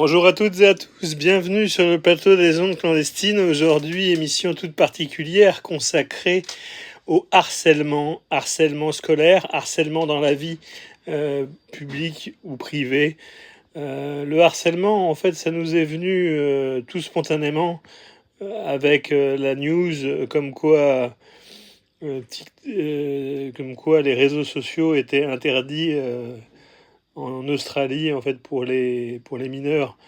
Bonjour à toutes et à tous, bienvenue sur le plateau des ondes clandestines. Aujourd'hui, émission toute particulière consacrée au harcèlement, harcèlement scolaire, harcèlement dans la vie publique ou privée. Le harcèlement, en fait, ça nous est venu tout spontanément avec la news comme quoi les réseaux sociaux étaient interdits en Australie, en fait, pour les mineurs.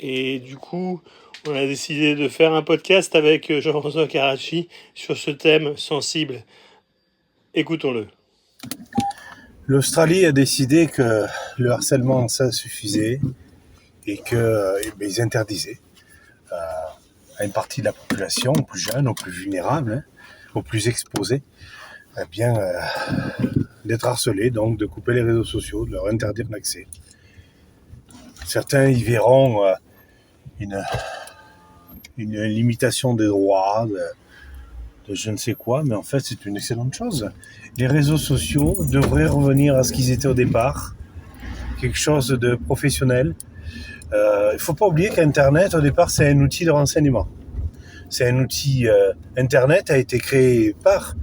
Et du coup, on a décidé de faire un podcast avec Jean-François Karachi sur ce thème sensible. Écoutons-le. L'Australie a décidé que le harcèlement, ça suffisait et qu'ils interdisaient à une partie de la population, aux plus jeunes, aux plus vulnérables, aux plus exposés, d'être harcelés, donc de couper les réseaux sociaux, de leur interdire l'accès. Certains y verront une limitation des droits, de je ne sais quoi, mais en fait c'est une excellente chose. Les réseaux sociaux devraient revenir à ce qu'ils étaient au départ, quelque chose de professionnel. Il ne faut pas oublier qu'Internet au départ c'est un outil de renseignement. C'est un outil, Internet a été créé par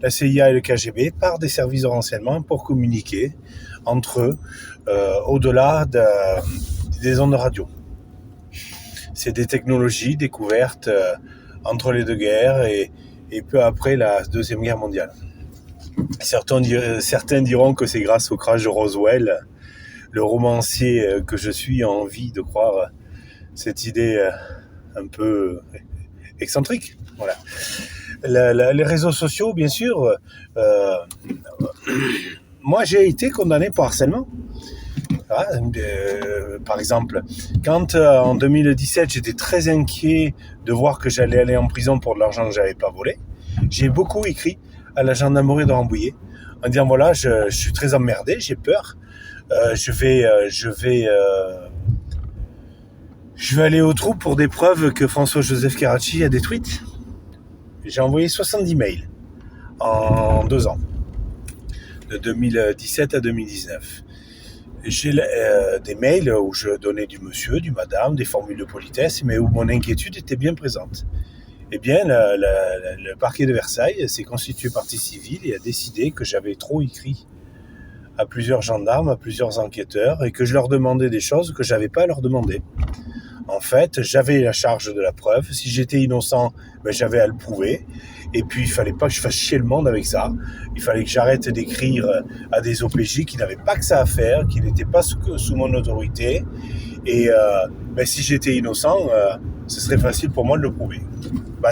la CIA et le KGB, par des services de renseignement pour communiquer entre eux au-delà des ondes de radio. C'est des technologies découvertes entre les deux guerres et peu après la Deuxième Guerre mondiale. Certains diront que c'est grâce au crash de Roswell, le romancier que je suis a envie de croire cette idée un peu excentrique. Voilà. Les réseaux sociaux, bien sûr, moi j'ai été condamné pour harcèlement. Par exemple, quand en 2017 j'étais très inquiet de voir que j'allais aller en prison pour de l'argent que j'avais pas volé, j'ai beaucoup écrit à la gendarmerie de Rambouillet en disant voilà, je suis très emmerdé, j'ai peur, je vais aller aux troupes pour des preuves que François-Joseph Karachi a détruites. J'ai envoyé 70 mails en 2 ans, de 2017 à 2019. J'ai des mails où je donnais du monsieur, du madame, des formules de politesse, mais où mon inquiétude était bien présente. Eh bien, le parquet de Versailles s'est constitué partie civile et a décidé que j'avais trop écrit à plusieurs gendarmes, à plusieurs enquêteurs, et que je leur demandais des choses que je n'avais pas à leur demander. En fait, j'avais la charge de la preuve. Si j'étais innocent, j'avais à le prouver. Et puis, il fallait pas que je fasse chier le monde avec ça. Il fallait que j'arrête d'écrire à des OPJ qui n'avaient pas que ça à faire, qui n'étaient pas sous mon autorité. Et si j'étais innocent, ce serait facile pour moi de le prouver.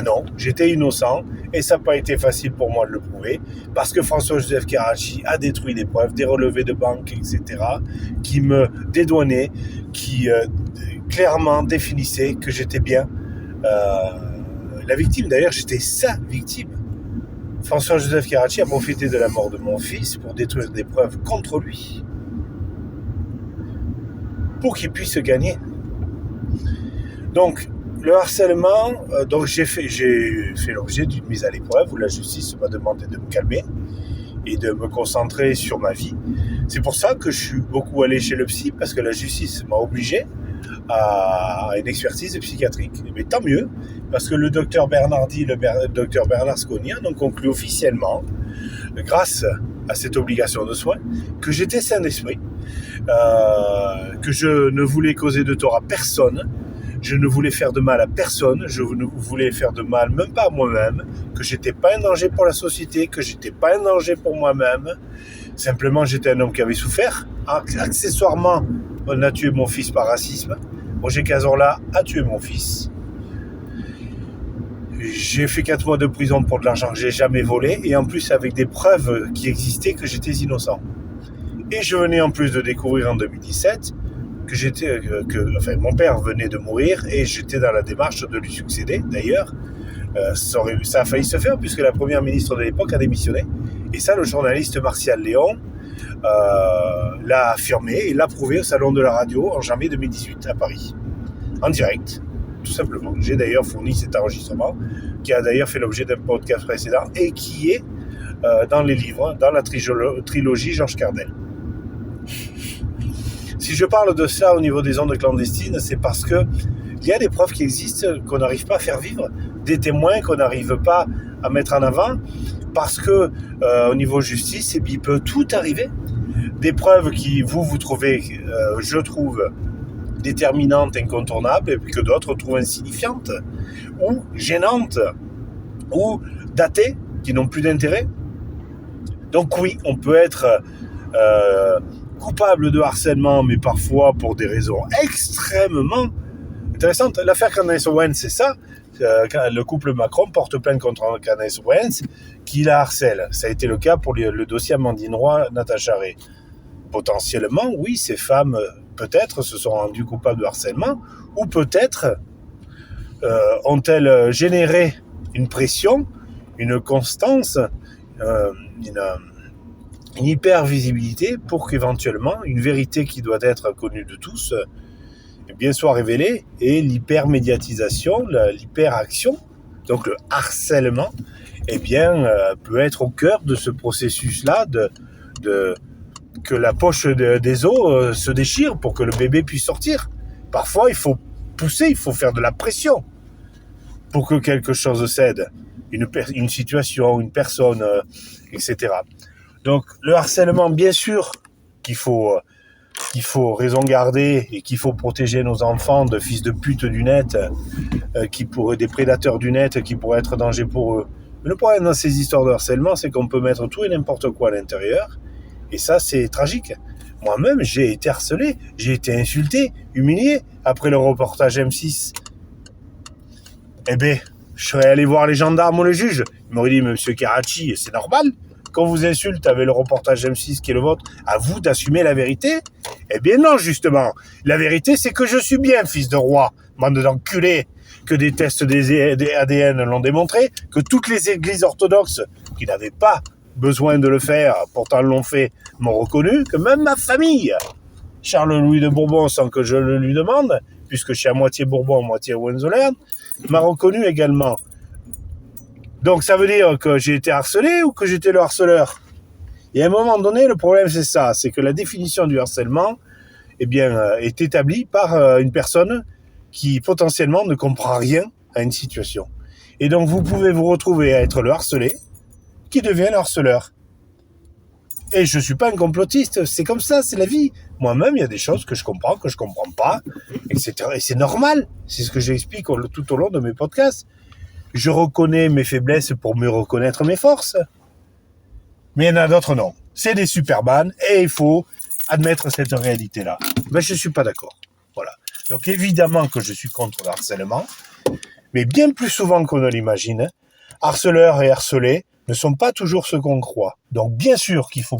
Non, j'étais innocent et ça n'a pas été facile pour moi de le prouver parce que François-Joseph Karachi a détruit des preuves, des relevés de banque, etc., qui me dédouanaient, qui clairement définissaient que j'étais bien la victime. D'ailleurs, j'étais sa victime. François-Joseph Karachi a profité de la mort de mon fils pour détruire des preuves contre lui, pour qu'il puisse gagner. Donc, le harcèlement, j'ai fait l'objet d'une mise à l'épreuve où la justice m'a demandé de me calmer et de me concentrer sur ma vie. C'est pour ça que je suis beaucoup allé chez le psy, parce que la justice m'a obligé à une expertise psychiatrique. Mais tant mieux, parce que le docteur Bernardi, le docteur Bernard Scognan ont conclu officiellement, grâce à cette obligation de soins, que j'étais sain d'esprit, que je ne voulais causer de tort à personne, je ne voulais faire de mal à personne, je ne voulais faire de mal même pas à moi-même, que j'étais pas un danger pour la société, que j'étais pas un danger pour moi-même. Simplement, j'étais un homme qui avait souffert. Accessoirement, on a tué mon fils par racisme. Roger Cazorla a tué mon fils. J'ai fait 4 mois de prison pour de l'argent que j'ai jamais volé, et en plus avec des preuves qui existaient que j'étais innocent. Et je venais en plus de découvrir en 2017 que mon père venait de mourir et j'étais dans la démarche de lui succéder. D'ailleurs, ça a failli se faire puisque la première ministre de l'époque a démissionné. Et ça, le journaliste Martial Léon l'a affirmé et l'a prouvé au Salon de la Radio en janvier 2018 à Paris, en direct, tout simplement. J'ai d'ailleurs fourni cet enregistrement qui a d'ailleurs fait l'objet d'un podcast précédent et qui est dans les livres, dans la trilogie Georges Cardel. Si je parle de ça au niveau des zones clandestines, c'est parce que il y a des preuves qui existent qu'on n'arrive pas à faire vivre, des témoins qu'on n'arrive pas à mettre en avant, parce que au niveau justice, il peut tout arriver. Des preuves qui vous trouvez, je trouve, déterminantes, incontournables, et puis que d'autres trouvent insignifiantes, ou gênantes, ou datées, qui n'ont plus d'intérêt. Donc oui, on peut être coupable de harcèlement, mais parfois pour des raisons extrêmement intéressantes. L'affaire Candace Owens, c'est ça. Le couple Macron porte plainte contre Candace Owens, qui la harcèle. Ça a été le cas pour le dossier Amandine Roy, Natacha Ray. Potentiellement, oui, ces femmes, peut-être, se sont rendues coupables de harcèlement, ou peut-être ont-elles généré une pression, une constance, une hyper-visibilité pour qu'éventuellement, une vérité qui doit être connue de tous, bien soit révélée, et l'hyper-médiatisation, l'hyper-action, donc le harcèlement, peut être au cœur de ce processus-là que la poche des os se déchire pour que le bébé puisse sortir. Parfois, il faut pousser, il faut faire de la pression pour que quelque chose cède, une situation, une personne, etc. Donc, le harcèlement, bien sûr qu'il faut raison garder et qu'il faut protéger nos enfants de fils de pute du net, des prédateurs du net qui pourraient être danger pour eux. Mais le problème dans ces histoires de harcèlement, c'est qu'on peut mettre tout et n'importe quoi à l'intérieur. Et ça, c'est tragique. Moi-même, j'ai été harcelé, j'ai été insulté, humilié après le reportage M6. Je serais allé voir les gendarmes ou les juges. Ils m'auraient dit, monsieur Karachi, c'est normal qu'on vous insulte avec le reportage M6 qui est le vôtre, à vous d'assumer la vérité. Non, justement. La vérité, c'est que je suis bien fils de roi, bande d'enculés, que des tests des ADN l'ont démontré, que toutes les églises orthodoxes qui n'avaient pas besoin de le faire, pourtant l'ont fait, m'ont reconnu, que même ma famille, Charles-Louis de Bourbon, sans que je le lui demande, puisque je suis à moitié Bourbon, moitié Hohenzollern, m'a reconnu également. Donc ça veut dire que j'ai été harcelé ou que j'étais le harceleur. Et à un moment donné, le problème c'est ça, c'est que la définition du harcèlement est établie par une personne qui potentiellement ne comprend rien à une situation. Et donc vous pouvez vous retrouver à être le harcelé, qui devient le harceleur. Et je suis pas un complotiste, c'est comme ça, c'est la vie. Moi-même, il y a des choses que je comprends pas, etc. Et c'est normal, c'est ce que j'explique tout au long de mes podcasts. Je reconnais mes faiblesses pour mieux reconnaître mes forces. Mais il y en a d'autres, non. C'est des superman, et il faut admettre cette réalité-là. Je suis pas d'accord. Voilà. Donc évidemment que je suis contre le harcèlement, mais bien plus souvent qu'on ne l'imagine, harceleurs et harcelés ne sont pas toujours ce qu'on croit. Donc bien sûr qu'il faut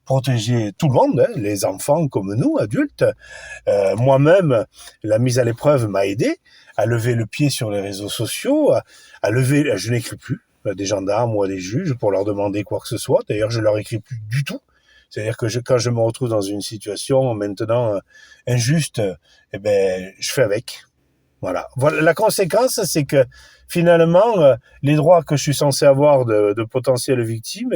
protéger tout le monde, les enfants comme nous, adultes. Moi-même, la mise à l'épreuve m'a aidé à lever le pied sur les réseaux sociaux, je n'écris plus à des gendarmes ou à des juges pour leur demander quoi que ce soit. D'ailleurs, je leur écris plus du tout. C'est-à-dire que quand je me retrouve dans une situation maintenant injuste, je fais avec. Voilà. La conséquence, c'est que finalement, les droits que je suis censé avoir de potentielles victimes,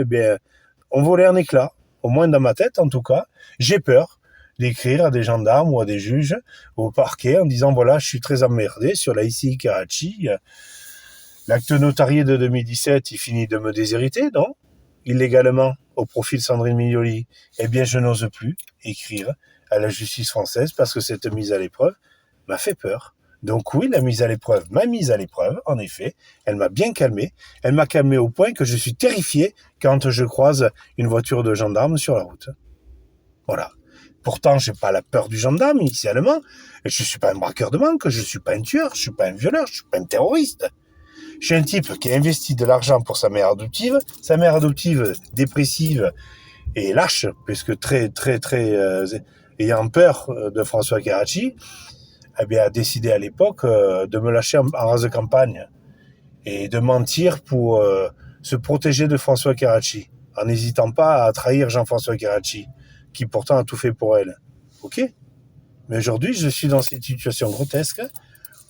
ont volé en éclats. Au moins dans ma tête, en tout cas. J'ai peur d'écrire à des gendarmes ou à des juges au parquet en disant, voilà, je suis très emmerdé sur la ICI Karachi. L'acte notarié de 2017, il finit de me déshériter, non ? Illégalement, au profit de Sandrine Mignoli. Je n'ose plus écrire à la justice française parce que cette mise à l'épreuve m'a fait peur. Donc oui, ma mise à l'épreuve, en effet, elle m'a bien calmé. Elle m'a calmé au point que je suis terrifié quand je croise une voiture de gendarme sur la route. Voilà. Pourtant, j'ai pas la peur du gendarme initialement. Je suis pas un braqueur de banque, je suis pas un tueur, je suis pas un violeur, je suis pas un terroriste. Je suis un type qui a investi de l'argent pour sa mère adoptive dépressive et lâche, puisque très ayant peur de François Karachi, a décidé à l'époque de me lâcher en rase de campagne et de mentir pour se protéger de François Karachi, en n'hésitant pas à trahir Jean-François Karachi, qui pourtant a tout fait pour elle. Ok ? Mais aujourd'hui, je suis dans cette situation grotesque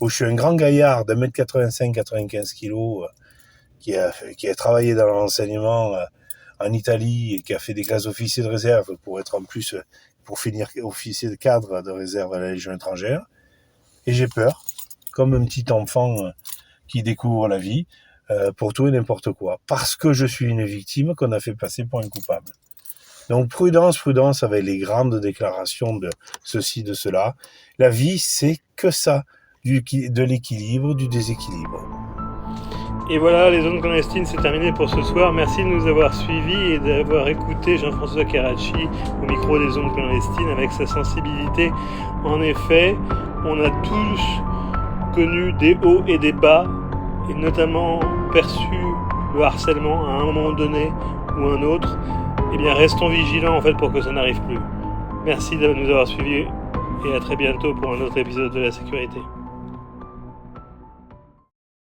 où je suis un grand gaillard de 1m85, 95 kilos, qui a travaillé dans l'enseignement en Italie et qui a fait des classes officiers de réserve pour être en plus pour finir officier de cadre de réserve à la Légion étrangère. Et j'ai peur, comme un petit enfant qui découvre la vie, pour tout et n'importe quoi. Parce que je suis une victime qu'on a fait passer pour un coupable. Donc prudence avec les grandes déclarations de ceci, de cela. La vie, c'est que ça, de l'équilibre, du déséquilibre. Et voilà, les zones clandestines, c'est terminé pour ce soir. Merci de nous avoir suivis et d'avoir écouté Jean-François Carracci au micro des zones clandestines avec sa sensibilité. En effet, on a tous connu des hauts et des bas, et notamment perçu le harcèlement à un moment donné ou un autre. Eh bien, restons vigilants en fait pour que ça n'arrive plus. Merci de nous avoir suivis et à très bientôt pour un autre épisode de La Sécurité.